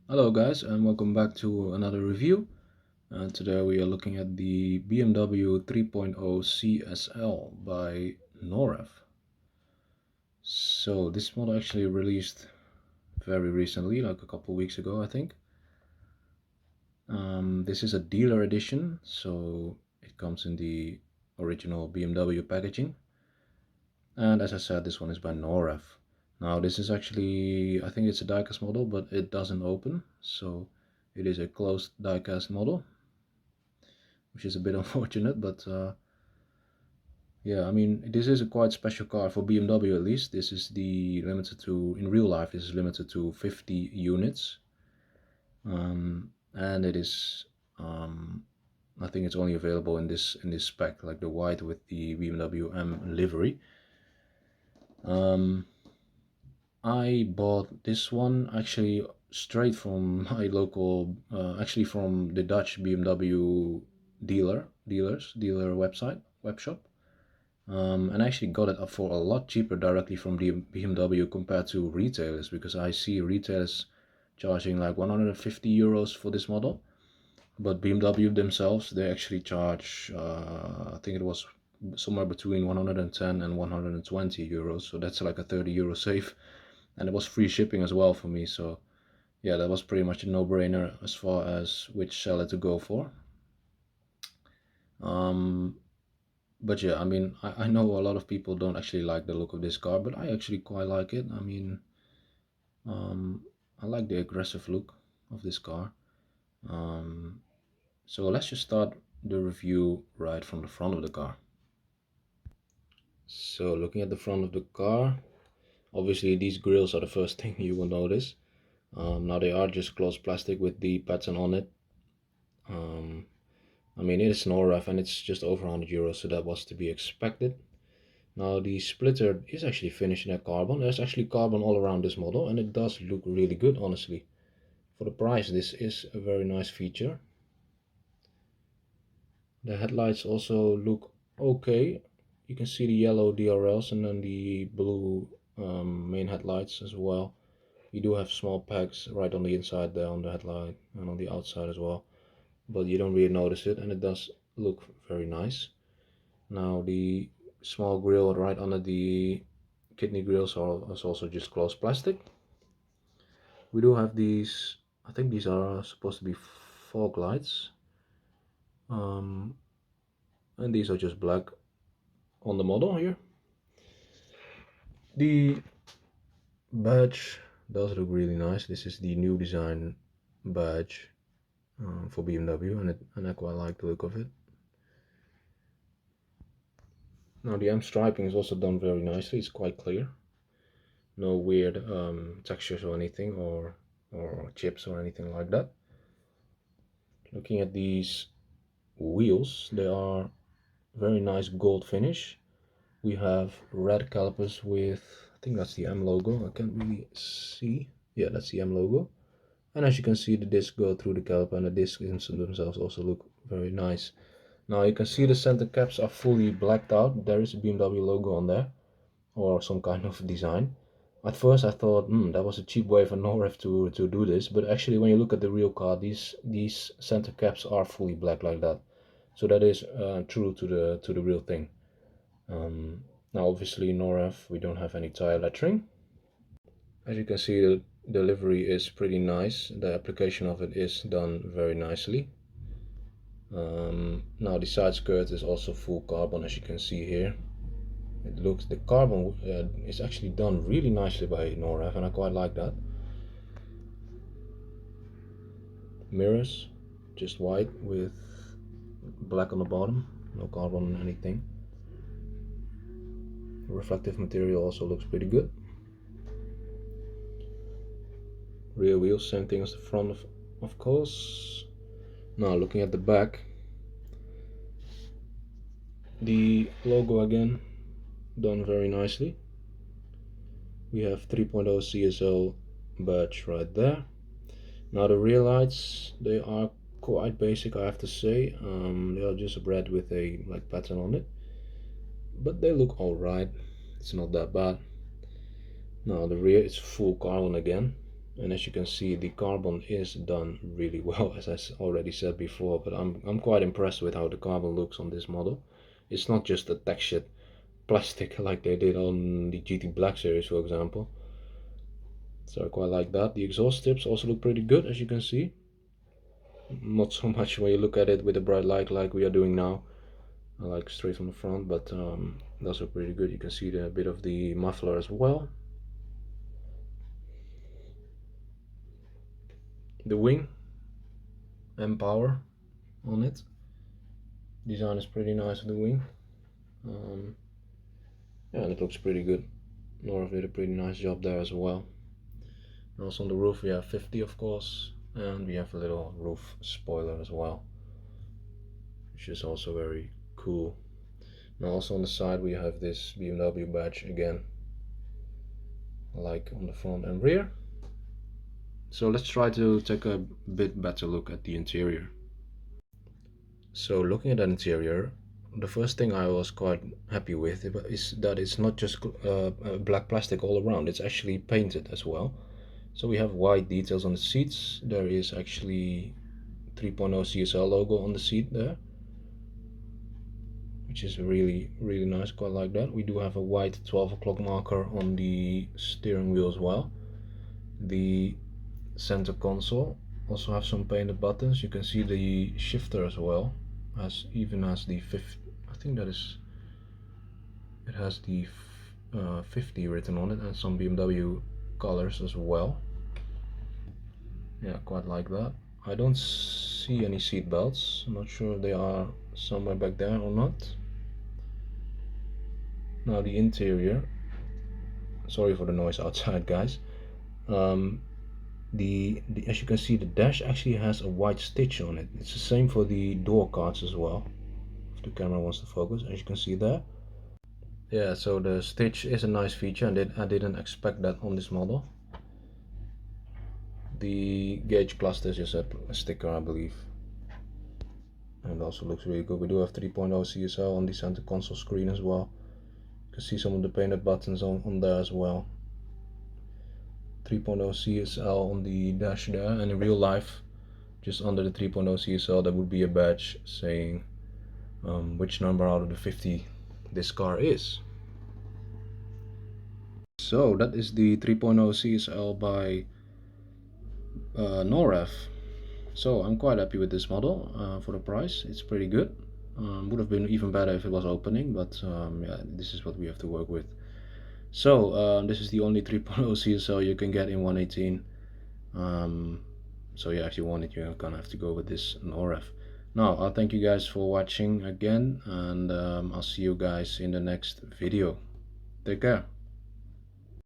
Hello guys, and welcome back to another review. Today we are looking at the BMW 3.0 CSL by Norev. So this model actually released very recently, like a couple weeks ago I think. This is a dealer edition, so it comes in the original BMW packaging. And as I said, this one is by Norev. Now this is actually, I think it's a diecast model, but it doesn't open, so it is a closed diecast model, which is a bit unfortunate, but yeah, I mean, this is a quite special car for BMW at least. This is the limited to, in real life, this is limited to 50 units. And it is, I think it's only available in this spec, like the white with the BMW M livery. I bought this one actually straight from my local, actually from the Dutch BMW dealer web shop. And I actually got it for a lot cheaper directly from the BMW compared to retailers, because I see retailers charging like 150 euros for this model, but BMW themselves, they actually charge, I think it was somewhere between 110 and 120 euros, so that's like a 30 euro save, and it was free shipping as well for me. So yeah, that was pretty much a no-brainer as far as which seller to go for. But yeah, I mean, I know a lot of people don't actually like the look of this car, but I actually quite like it. I mean, I like the aggressive look of this car. So let's just start the review right from the front of the car. So looking at the front of the car, obviously these grills are the first thing you will notice. Now they are just closed plastic with the pattern on it. I mean, it is Norev and it's just over 100 euros, so that was to be expected. Now the splitter is actually finished in carbon. There's actually carbon all around this model, and it does look really good, honestly. For the price, this is a very nice feature. The headlights also look okay. You can see the yellow DRLs and then the blue main headlights as well. You do have small pegs right on the inside there on the headlight and on the outside as well, but you don't really notice it, and it does look very nice. Now the small grill right under the kidney grills is also just closed plastic. We do have these, I think these are supposed to be fog lights, and these are just black on the model here. The badge does look really nice. This is the new design badge for BMW, and I quite like the look of it. Now the M striping is also done very nicely. It's quite clear. No weird textures or anything, or chips or anything like that. Looking at these wheels, they are very nice gold finish. We have red calipers with, I think that's the M logo. I can't really see. Yeah, that's the M logo. And as you can see, the discs go through the caliper, and the discs themselves also look very nice. Now you can see the center caps are fully blacked out. There is a BMW logo on there, or some kind of design. At first I thought, that was a cheap way for Norev to do this, but actually when you look at the real car, these center caps are fully black like that. So that is true to the real thing. Now obviously Norev, we don't have any tire lettering. As you can see, the livery is pretty nice. The application of it is done very nicely. Now the side skirt is also full carbon, as you can see here. It looks, the carbon is actually done really nicely by Norev, and I quite like that. Mirrors, just white with black on the bottom, no carbon or anything. Reflective material also looks pretty good. Rear wheels, same thing as the front, of course. Now looking at the back, the logo again done very nicely. We have 3.0 CSL badge right there. Now the rear lights, they are quite basic, I have to say. They are just red with a like pattern on it, but they look alright. It's not that bad. Now the rear is full carbon again, and as you can see, the carbon is done really well, as I already said before. But I'm quite impressed with how the carbon looks on this model. It's not just a textured plastic like they did on the GT Black series, for example. So I quite like that. The exhaust tips also look pretty good, as you can see. Not so much when you look at it with a bright light like we are doing now, like straight from the front, but those are pretty good. You can see a bit of the muffler as well. The wing and power on it. Design is pretty nice of the wing. Yeah, and it looks pretty good. Norev did a pretty nice job there as well. And also on the roof we have 50, of course, and we have a little roof spoiler as well, which is also very cool. Now also on the side we have this BMW badge again, like on the front and rear. So let's try to take a bit better look at the interior. So looking at the interior, the first thing I was quite happy with is that it's not just black plastic all around, it's actually painted as well. So we have white details on the seats. There is actually 3.0 CSL logo on the seat there, which is really nice, quite like that. We do have a white 12 o'clock marker on the steering wheel as well. The center console also have some painted buttons. You can see the shifter as well, even has the 50, I think that is, it has the 50 written on it, and some BMW colors as well. Yeah, quite like that. I don't see any seat belts. I'm not sure if they are somewhere back there or not. Now the interior, sorry for the noise outside, guys. As you can see, the dash actually has a white stitch on it. It's the same for the door cards as well, if the camera wants to focus, as you can see there. Yeah, so the stitch is a nice feature, and I didn't expect that on this model. The gauge cluster is just a sticker, I believe, and it also looks really good. We do have 3.0 CSL on the center console screen as well. You can see some of the painted buttons on there as well. 3.0 CSL on the dash there, and in real life, just under the 3.0 CSL, there would be a badge saying which number out of the 50 this car is. So that is the 3.0 CSL by Norev. So I'm quite happy with this model for the price. It's pretty good. Would have been even better if it was opening, but yeah, this is what we have to work with. So this is the only 3.0 CSL you can get in 118. So yeah, if you want it, you're gonna have to go with this Norev. Now I'll thank you guys for watching again, and I'll see you guys in the next video. Take care.